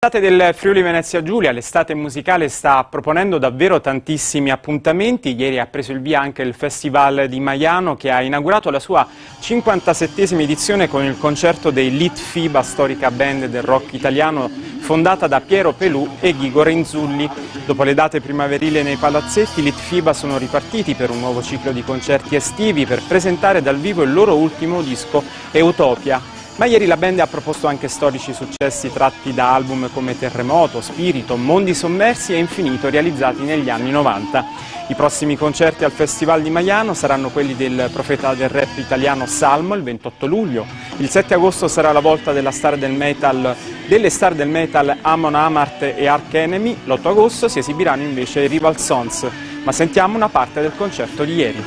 L'estate del Friuli Venezia Giulia, l'estate musicale, sta proponendo davvero tantissimi appuntamenti. Ieri ha preso il via anche il Festival di Maiano, che ha inaugurato la sua 57esima edizione con il concerto dei Litfiba, storica band del rock italiano fondata da Piero Pelù e Ghigo Renzulli. Dopo le date primaverili nei palazzetti, Litfiba sono ripartiti per un nuovo ciclo di concerti estivi per presentare dal vivo il loro ultimo disco, Utopia. Ma ieri la band ha proposto anche storici successi tratti da album come Terremoto, Spirito, Mondi sommersi e Infinito, realizzati negli anni 90. I prossimi concerti al Festival di Maiano saranno quelli del profeta del rap italiano Salmo il 28 luglio. Il 7 agosto sarà la volta delle star del metal Amon Amarth e Arch Enemy. L'8 agosto si esibiranno invece i Rival Sons. Ma sentiamo una parte del concerto di ieri.